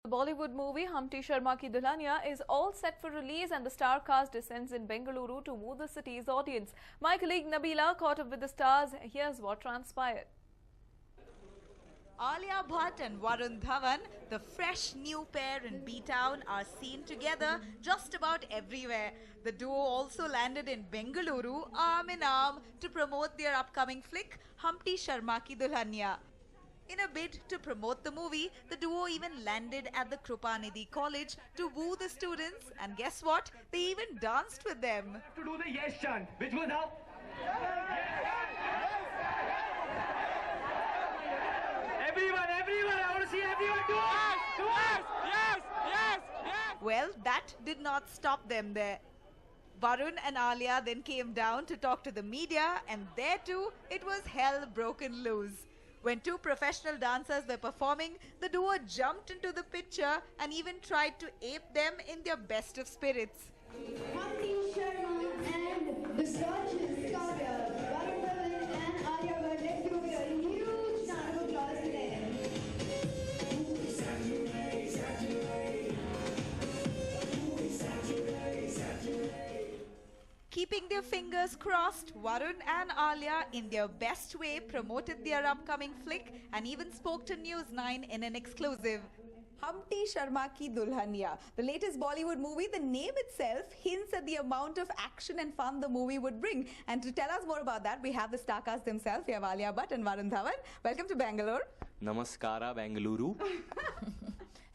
The Bollywood movie Humpty Sharma Ki Dulhania is all set for release and the star cast descends in Bengaluru to woo the city's audience. My colleague Nabila caught up with the stars. Here's what transpired. Alia Bhatt and Varun Dhawan, the fresh new pair in B-Town, are seen together just about everywhere. The duo also landed in Bengaluru arm in arm to promote their upcoming flick Humpty Sharma Ki Dulhania. In a bid to promote the movie, the duo even landed at the Krupanidhi College to woo the students, and guess what? They even danced with them. To do the yes chant, which was how? Everyone, I want to see everyone do it! Yes! Well, that did not stop them there. Varun and Alia then came down to talk to the media, and there too, it was hell broken loose. When two professional dancers were performing, the duo jumped into the picture and even tried to ape them in their best of spirits. Humpty Sharma and the gorgeous Kavya, Varun Dhawan and Alia Bhatt, let's give a huge round of applause to them. Keeping their fingers crossed, Varun and Alia, in their best way, promoted their upcoming flick and even spoke to News9 in an exclusive. Humpty Sharma Ki Dulhania, the latest Bollywood movie, the name itself hints at the amount of action and fun the movie would bring. And to tell us more about that, we have the star cast themselves. We have Alia Bhatt and Varun Dhawan. Welcome to Bangalore. Namaskara, Bengaluru.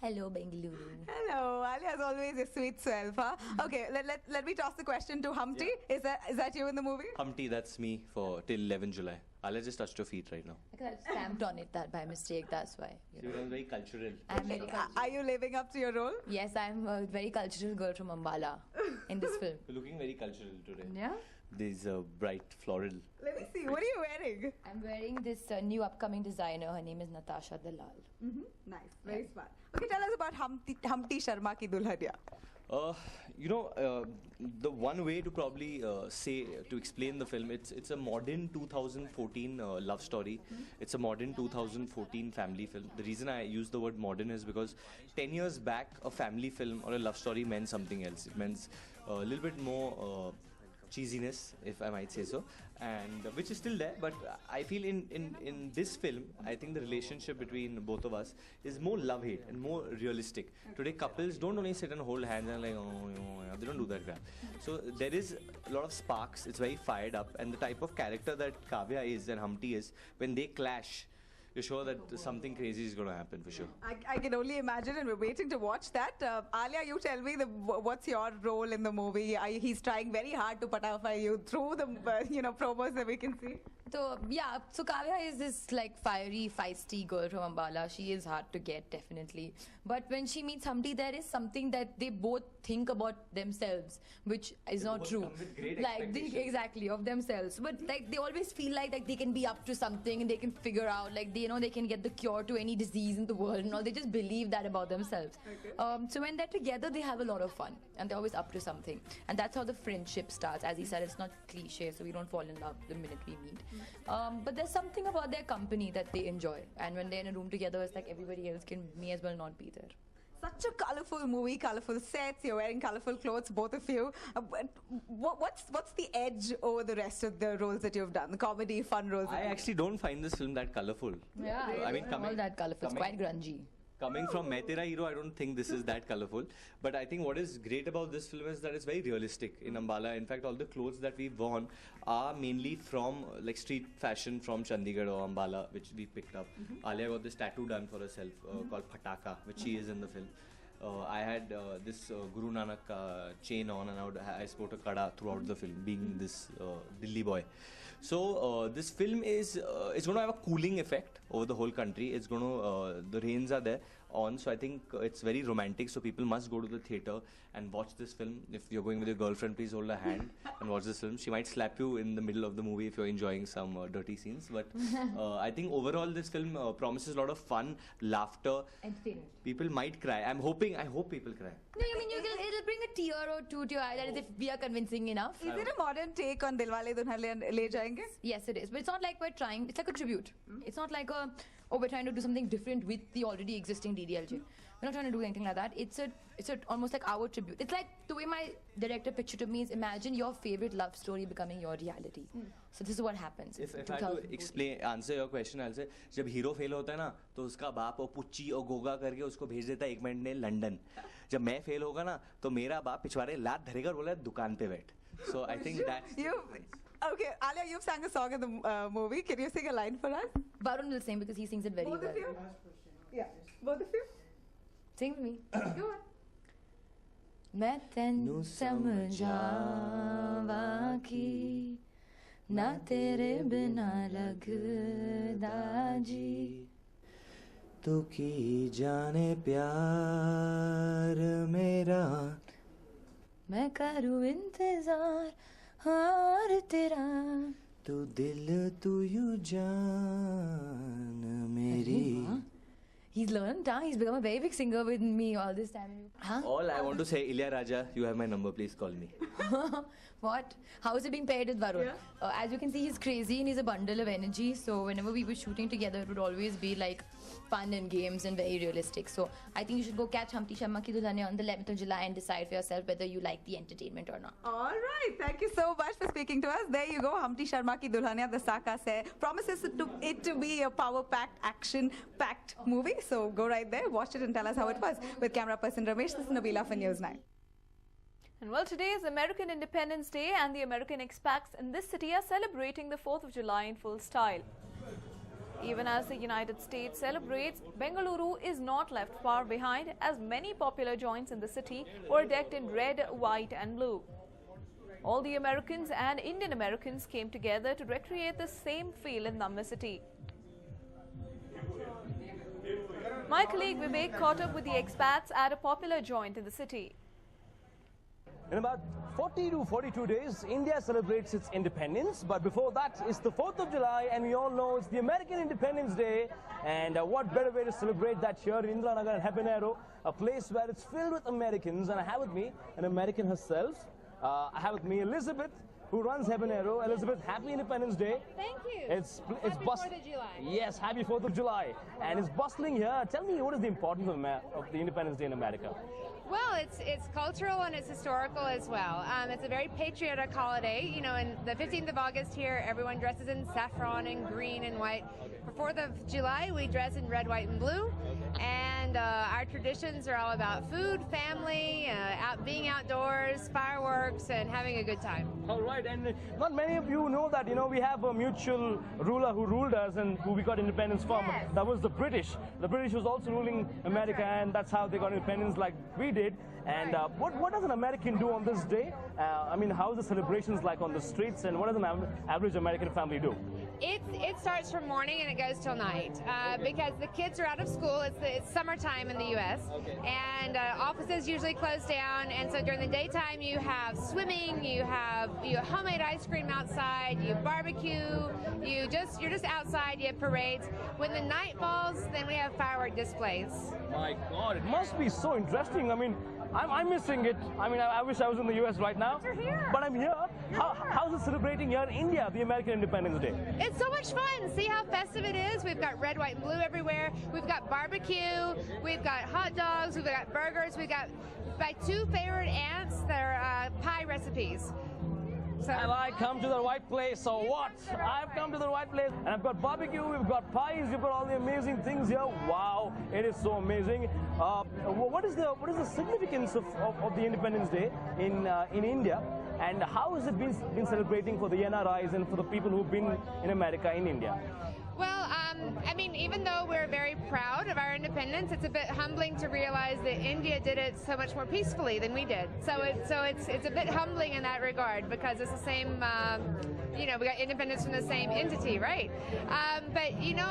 Hello, Bengaluru. Hello, Alia is always a sweet self, huh? Okay, let me toss the question to Humpty. Yeah. Is that you in the movie? Humpty, that's me for till 11 July. Alia just touched your feet right now. Because I stamped on it that by mistake, that's why. She was very cultural. I'm very cultural. Are you living up to your role? Yes, I'm a very cultural girl from Ambala in this film. You're looking very cultural today. Yeah? These bright floral. Let me see, what are you wearing? I'm wearing this new upcoming designer. Her name is Natasha Dalal. Nice, very smart. Okay, tell us about Humpty Sharma Ki Dulhania. The one way to probably to explain the film, it's a modern 2014 love story. It's a modern 2014 family film. The reason I use the word modern is because 10 years back, a family film or a love story meant something else. It meant a little bit more cheesiness, if I might say so, and which is still there, but I feel in this film, I think the relationship between both of us is more love-hate and more realistic. Today, couples don't only sit and hold hands and like, oh, they don't do that crap. So there is a lot of sparks, it's very fired up, and the type of character that Kavya is and Humpty is, when they clash, you're sure that something crazy is going to happen for sure. I can only imagine, and we're waiting to watch that. Alia, you tell me what's your role in the movie? He's trying very hard to patafy you through the promos that we can see. So yeah, so Kavya is this like fiery, feisty girl from Ambala. She is hard to get, definitely. But when she meets Humpty, there is something that they both think about themselves, which is not true. Exactly, of themselves. But like they always feel like they can be up to something and they can figure out, like they can get the cure to any disease in the world and all. They just believe that about themselves. Okay. So when they're together, they have a lot of fun and they're always up to something. And that's how the friendship starts. As he said, it's not cliche, so we don't fall in love the minute we meet. But there's something about their company that they enjoy, and when they're in a room together, it's like everybody else may as well not be there. Such a colorful movie, colorful sets, you're wearing colorful clothes, both of you. What's the edge over the rest of the roles that you've done, the comedy, fun roles? I actually don't find this film that colorful. Yeah, I mean, all that colorful, it's quite grungy. Coming from Main Tera Hero, I don't think this is that colorful. But I think what is great about this film is that it's very realistic in Ambala. In fact, all the clothes that we've worn are mainly from like street fashion from Chandigarh or Ambala, which we picked up. Alia got this tattoo done for herself called Pataka, which she is in the film. I had this Guru Nanak chain on, and I sport a kada throughout the film, being this Delhi boy. So this film is it's going to have a cooling effect over the whole country. It's going to the rains are there on, so I think it's very romantic. So people must go to the theatre and watch this film. If you're going with your girlfriend, please hold her hand and watch this film. She might slap you in the middle of the movie if you're enjoying some dirty scenes. But I think overall this film promises a lot of fun, laughter. Entertainment. People might cry. I hope people cry. No, I mean it'll bring a tear or two to your eye. That is if we are convincing enough. Is it a modern take on Dilwale Dulhania Le Jayenge? Yes, it is. But it's not like we're trying. It's like a tribute. It's not like a oh, we're trying to do something different with the already existing DDLJ. We're not trying to do anything like that. It's almost like our tribute. It's like the way my director pictured to me is imagine your favorite love story becoming your reality. So this is what happens. If I had to answer your question, I'll say, जब hero fail होता है ना, तो उसका बाप और पुच्ची और गोगा करके उसको भेज देता है 1 मिनट में लंदन. जब मैं फेल होगा ना, तो मेरा बाप पिछवाड़े लात धरेगा और बोला दुकान पे बैठ. So I think that's. Okay, Alia, you've sang a song in the movie. Can you sing a line for us? Varun will sing because he sings it very Both well. of you? Yeah, both of you? Sing with me. Go on. मैं तेनू समझावा कि ना तेरे बिना लगदा जी तू की जाने प्यार मेरा मैं करूँ इंतजार और तेरा तू दिल तू यू जान मेरी. He's learned, huh? He's become a very big singer with me all this time. Huh? All I want to say, Ilya Raja, you have my number, please call me. What? How is it being paired with Varun? As you can see, he's crazy and he's a bundle of energy. So whenever we were shooting together, it would always be like fun and games and very realistic. So I think you should go catch Humpty Sharma Ki Dulhania on the 11th of July and decide for yourself whether you like the entertainment or not. All right. Thank you so much for speaking to us. There you go. Humpty Sharma Ki Dulhania, the Saka Se promises it to be a power-packed, action-packed movie. So go right there, watch it and tell us how it was. With camera person Ramesh, this is Nabila for News 9. And well, today is American Independence Day and the American expats in this city are celebrating the 4th of July in full style. Even as the United States celebrates, Bengaluru is not left far behind as many popular joints in the city were decked in red, white and blue. All the Americans and Indian Americans came together to recreate the same feel in Namma city. My colleague Vivek caught up with the expats at a popular joint in the city. In about 40 to 42 days, India celebrates its independence. But before that, it's the 4th of July, and we all know it's the American Independence Day. And what better way to celebrate that here in Indiranagar and Habanero, a place where it's filled with Americans. And I have with me an American herself. I have with me Elizabeth, who runs Habanero. Elizabeth, happy Independence Day. Thank you. It's happy 4th of July. Yes, happy 4th of July. And it's bustling here. Tell me, what is the importance of the Independence Day in America? Well, it's cultural and it's historical as well. It's a very patriotic holiday. You know, on the 15th of August here, everyone dresses in saffron and green and white. For 4th of July, we dress in red, white, and blue. And our traditions are all about food, family, being outdoors, fireworks, and having a good time. All right, and not many of you know that, you know, we have a mutual ruler who ruled us and who we got independence from. Yes. That was the British. The British was also ruling America, right. And that's how they got independence like we did. And what does an American do on this day? I mean, how is the celebrations like on the streets, and what does an average American family do? It starts from morning and it goes till night because the kids are out of school. It's summertime in the U.S. And offices usually close down, and so during the daytime you have swimming, you have homemade ice cream outside, you barbecue, you're just outside, you have parades. When the night falls, then we have firework displays. My God, it must be so interesting. I mean, I'm missing it. I mean, I wish I was in the US right now. But you're here. But I'm here. How's it celebrating here in India, the American Independence Day? It's so much fun. See how festive it is? We've got red, white, and blue everywhere. We've got barbecue. We've got hot dogs. We've got burgers. We've got my 2 favorite aunts. They're pie recipes. So Have I come to the right place or what? I've come to the right place, and I've got barbecue, we've got pies, we've got all the amazing things here. Wow, it is so amazing. What is the significance of the Independence Day in India, and how has it been celebrating for the NRIs and for the people who've been in America in India? Well, I mean, even though we're very proud of our independence, it's a bit humbling to realize that India did it so much more peacefully than we did. So it's a bit humbling in that regard because it's the same, you know, we got independence from the same entity, right? But you know,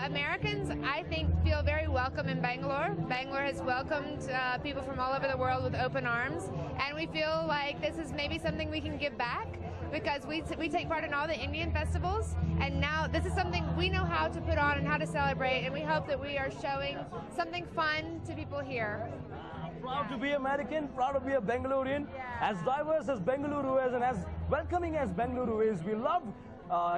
Americans, I think, feel very welcome in Bangalore. Bangalore has welcomed people from all over the world with open arms, and we feel like this is maybe something we can give back, because we take part in all the Indian festivals, and now this is something we know how to put on and how to celebrate, and we hope that we are showing something fun to people here. Proud to be American, proud to be a Bengalurian. As diverse as Bengaluru is and as welcoming as Bengaluru is, we love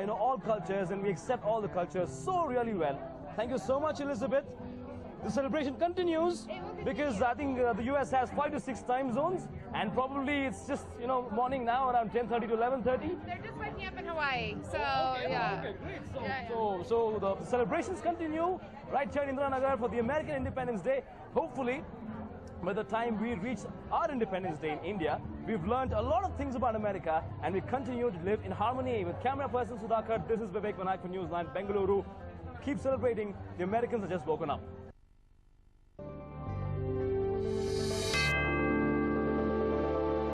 you know, all cultures, and we accept all the cultures so really well. Thank you so much, Elizabeth. The celebration continues because I think the US has 5 to 6 time zones, and probably it's just, you know, morning now around 10:30 to 11:30. They're just waking up in Hawaii, so yeah. Okay, great. So, Yeah, yeah. so the celebrations continue right here in Indiranagar for the American Independence Day. Hopefully, by the time we reach our Independence Day in India, we've learned a lot of things about America, and we continue to live in harmony. With camera person Sudhakar, this is Vivek Vinayak for News 9 Bengaluru. Keep celebrating. The Americans are just woken up.